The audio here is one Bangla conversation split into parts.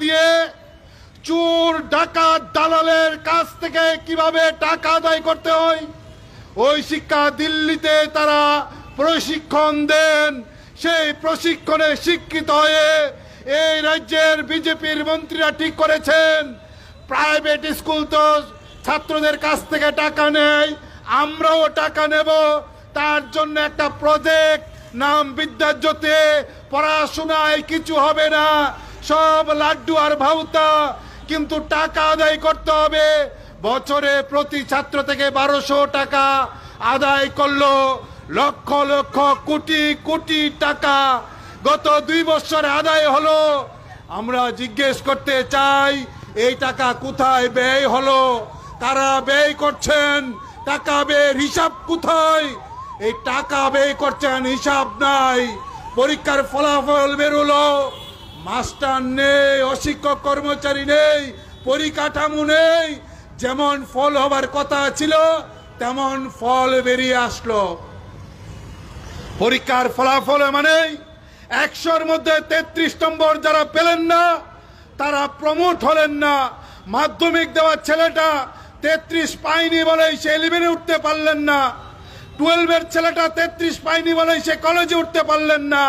দিয়ে চোর ডাকাত দালালের কাছ থেকে কিভাবে টাকা আদায় করতে হয় ওই শিক্ষা দিল্লিতে তারা প্রশিক্ষণ দেন। সেই প্রশিক্ষণে শিক্ষিত হয়ে এই রাজ্যের বিজেপির মন্ত্রীরা ঠিক করেছেন প্রাইভেট স্কুল তো ছাত্রদের কাছ থেকে টাকা নেয়, আমরাও টাকা নেব। তার জন্য একটা প্রজেক্ট নাম বিদ্যাজ্যোতি, পড়াশোনায় কিছু হবে না, সব লাড্ডু আর ভাউতা, কিন্তু টাকা আদায় করতে হবে। বছরে প্রতি ছাত্র থেকে 1200 টাকা আদায় করলো, লক্ষ লক্ষ কোটি কোটি টাকা গত 2 বছরে আদায় হলো। আমরা জিজ্ঞেস করতে চাই এই টাকা কোথায় ব্যয় হলো, কারা ব্যয় করছেন, টাকা ব্যয়ের হিসাব কোথায়? এই টাকা ব্যয় করছেন, হিসাব নাই। পরীক্ষার ফলাফল বেরোলো, মাস্টার নেই, অশিক্ষক কর্মচারী নেই, পরিকাঠামো নেই। যেমন ফল হবার কথা ছিল তেমন ফল বেরিয়ে আসলো। পরীক্ষার ফলাফল মানে 100-র মধ্যে 33 নম্বর যারা পেলেন না তারা প্রমোট হলেন না। মাধ্যমিক দেওয়া ছেলেটা 33 পায়নি বলে সে 11-এ উঠতে পারলেন না, 12-এর ছেলেটা 33 পায়নি বলে সে কলেজে উঠতে পারলেন না।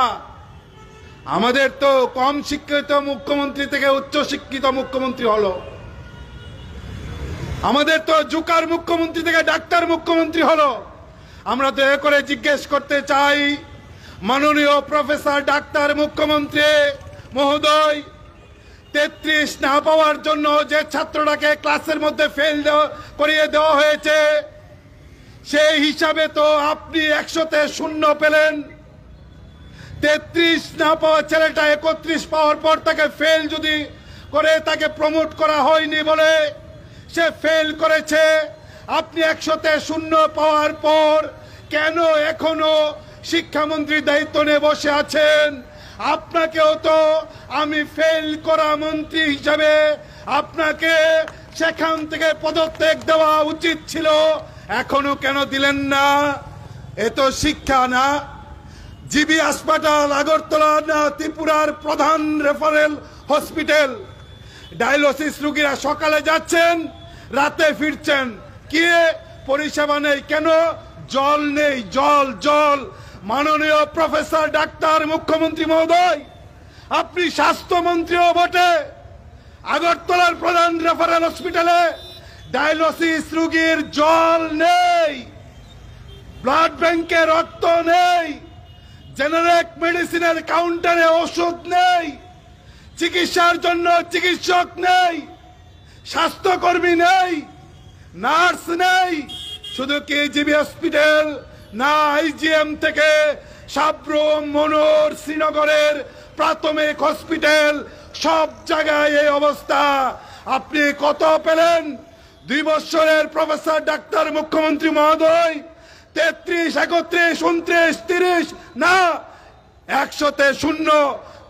আমাদের তো কম শিক্ষিত মুখ্যমন্ত্রী থেকে উচ্চ শিক্ষিত মুখ্যমন্ত্রী হলো, আমাদের তো জুকার মুখ্যমন্ত্রী থেকে ডাক্তার মুখ্যমন্ত্রী হলো। আমরা দয়া করে জিজ্ঞেস করতে চাই মাননীয় প্রফেসর ডাক্তার মুখ্যমন্ত্রী মহোদয়, 33 না পাওয়ার জন্য যে ছাত্রটাকে ক্লাসের মধ্যে ফেল করিয়ে দেওয়া হয়েছে সেই হিসাবে তো আপনি 100-তে 0 পেলেন। 33 না পাওয়া ছেলেটা 31 পাওয়ার পর তাকে ফেল যদি করে তাকে প্রমোট করা হয়নি বলে সে ফেল করেছে। আপনি 100-তে 0 পাওয়ার পর কেন এখনো শিক্ষামন্ত্রীর দায়িত্ব নিয়ে বসে আছেন? আপনাকেও তো আমি ফেল করা মন্ত্রী হিসাবে আপনাকে সেখান থেকে পদত্যাগ দেওয়া উচিত ছিল, এখনো কেন দিলেন না? এ তো শিক্ষা না। জিবি হাসপাতাল আগরতলা না ত্রিপুরার প্রধান রেফারেল হসপিটাল, ডায়ালিসিস রোগীরা সকালে যাচ্ছেন রাতে ফিরছেন, কি পরিষেবা নেই কেন? জল নেই, জল জল। মাননীয় প্রফেসর ডাক্তার মুখ্যমন্ত্রী মহোদয়, আপনি স্বাস্থ্যমন্ত্রীও বটে, আগরতলার প্রধান রেফারেল হসপিটালে ডায়ালিসিস রোগীর জল নেই, ব্লাড ব্যাংকে রক্ত নেই, জেনারিক মেডিসিনের কাউন্টারে ওষুধ নেই, চিকিৎসার জন্য চিকিৎসক নেই, স্বাস্থ্যকর্মী নেই, নার্স নেই। শুধু কেজিবি হসপিটাল না আইজিএম থেকে সাব্রুম, মনোর, শ্রীনগরের প্রাথমিক হসপিটাল সব জায়গায় এই অবস্থা। আপনি কত পেলেন 2 বছরের প্রফেসর ডাক্তার মুখ্যমন্ত্রী মহোদয়? 33, 31, 29, 30 না, 100-তে 0।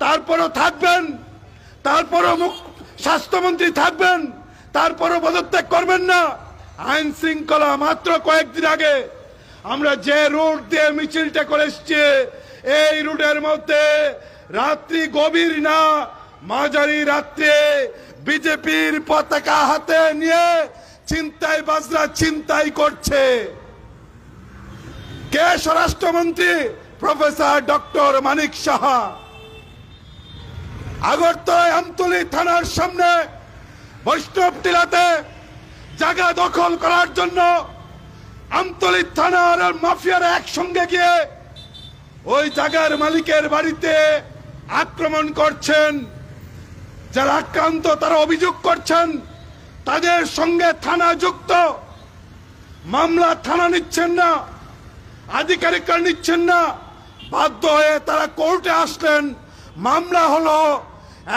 তারপরও থাকবেন, তারপরও স্বাস্থ্যমন্ত্রী থাকবেন, তারপরও পদত্যাগ করবেন না। আইন শৃঙ্খলা মাত্র কয়েকদিন আগে আমরা যে রুট দিয়ে মিছিলটা করে এসছি এই রুটের মধ্যে রাত্রি গভীর না মাঝারি রাত্রে বিজেপির পতাকা হাতে নিয়ে ছিনতাই বাজরা ছিনতাই করছে। কে স্বরাষ্ট্রমন্ত্রী? Professor doctor Manik Saha. আগরতলায় আমতলী থানার সামনে বৈষ্ণব টিলাতে জায়গা দখল করার জন্য আমতলী থানার আর মাফিয়ারা একসঙ্গে গিয়ে ওই জায়গার মালিকের বাড়িতে আক্রমণ করছেন। যারা আক্রান্ত তারা অভিযোগ করছেন তাদের সঙ্গে থানা যুক্ত, মামলা থানা নিচ্ছেন না, আধিকারিকরা নিচ্ছেন না, বাধ্য হয়ে তারা কোর্টে আসলেন। মামলা হলো,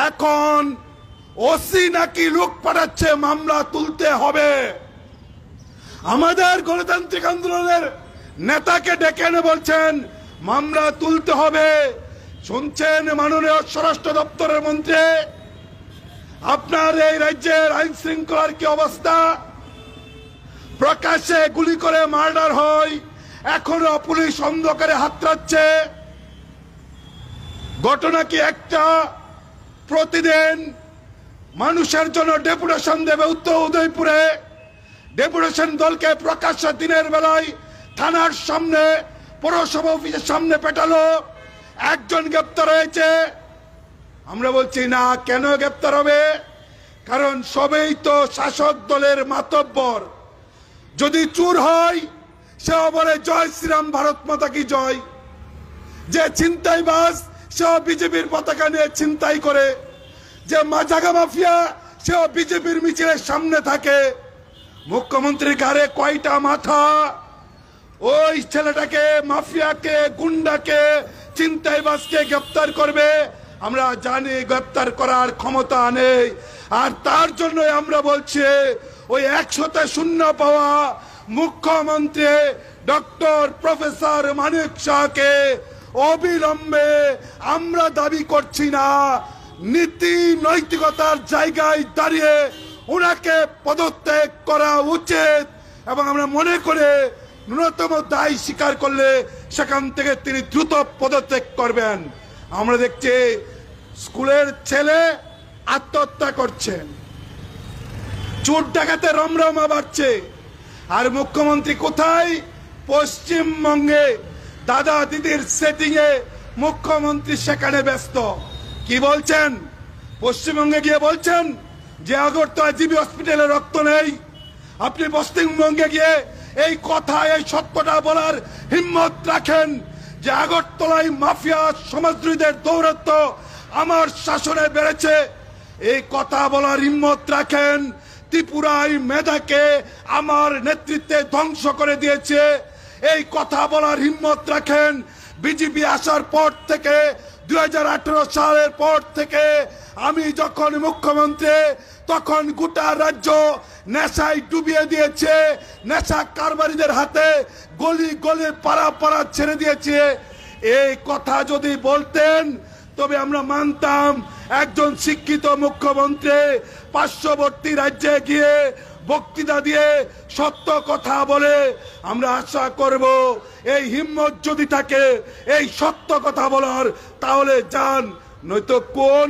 এখন ওসি নাকি লোক পাঠাচ্ছে, মামলা তুলতে হবে। আমাদের গণতান্ত্রিক আন্দোলনের নেতাকে ডেকে এনে বলছেন মামলা তুলতে হবে। শুনছেন মাননীয় স্বরাষ্ট্র দপ্তরের মন্ত্রী, আপনার এই রাজ্যের আইন শৃঙ্খলার কি অবস্থা? প্রকাশ্যে গুলি করে মার্ডার হয়, এখনো পুলিশ অন্ধকারে হাতড়াচ্ছে। ঘটনা কি একটা? প্রতিদিন মানুষের জন্য ডেপুটেশন দেবে উত্তর উদয়পুরে, ডেপুটেশন দলকে প্রকাশ্যে দিনের বেলায় থানার সামনে, পৌরসভা অফিসের সামনে পেটালো, একজন গ্রেপ্তার হয়েছে। আমরা বলছি না, কেন গ্রেপ্তার হবে? কারণ সবেই তো শাসক দলের মাতব্বর। যদি চুর হয় সেও বলে জয় শ্রীরাম, ভারত মাতা কি জয়। যে ছিনতাইবাজ সেও বিজেপির পতাকা নিয়ে ছিনতাই করে। যে জাগা মাফিয়া সেও বিজেপির মিছিলের সামনে থাকে। মুখ্যমন্ত্রীর ঘাড়ে কয়টা মাথা? ওই ছেলেটাকে, মাফিয়াকে, গুন্ডাকে, ছিনতাইবাজকে গ্রেপ্তার করবে? আমরা জানি গ্রেপ্তার করার ক্ষমতা নেই। আর তার জন্য আমরা বলছি, ওই 100তে 0 পাওয়া মুখ্যমন্ত্রী ডক্টর প্রফেসর মানিক শাহকে অবিলম্বে, আমরা দাবি করছি না, নীতি নৈতিকতার জায়গায় দাঁড়িয়ে ওনাকে পদত্যাগ করা উচিত। এবং আমরা মনে করে ন্যূনতম দায় স্বীকার করলে সেখান থেকে তিনি দ্রুত পদত্যাগ করবেন। আমরা দেখছি স্কুলের ছেলে আত্মহত্যা করছেন, চোর ডাকাতে রমরমা বাড়ছে, আর মুখ্যমন্ত্রী কোথায়? পশ্চিমবঙ্গে দাদা দিদির সেটিং এ মুখ্যমন্ত্রী সেখানে ব্যস্ত। কি বলছেন? পশ্চিমবঙ্গে গিয়ে বলছেন যে আগরতলা জিবি হসপিটালে রক্ত নেই। আপনি পশ্চিমবঙ্গে গিয়ে এই কথা, এই সত্যটা বলার হিম্মত রাখেন যে আগরতলায় মাফিয়া সমাজদ্রোহীদের দৌরাত্ম্য আমার শাসনে বেড়েছে। এই কথা বলার হিম্মত রাখেন। ত্রিপুরায় মেধাকে আমার নেতৃত্বে ধ্বংস করে দিয়েছে, এই কথা বলার হিম্মত রাখেন। বিজেপি আসার পর থেকে 2018 সালের পর থেকে আমি যখন মুখ্যমন্ত্রী, তখন গোটা রাজ্য নেশায় ডুবিয়ে দিয়েছে, নেশা কারবারিদের হাতে গলি গলি পাড়া পাড়া ছেড়ে দিয়েছে। এই কথা যদি বলতেন তবে আমরা মানতাম। একজন শিক্ষিত মুখ্যমন্ত্রী পার্শ্ববর্তী রাজ্যে গিয়ে বক্তৃতা দিয়ে সত্য কথা বলে, আমরা আশা করব এই হিম্মত যদি থাকে এই সত্য কথা বলার, তাহলে যান, নয়তো কোন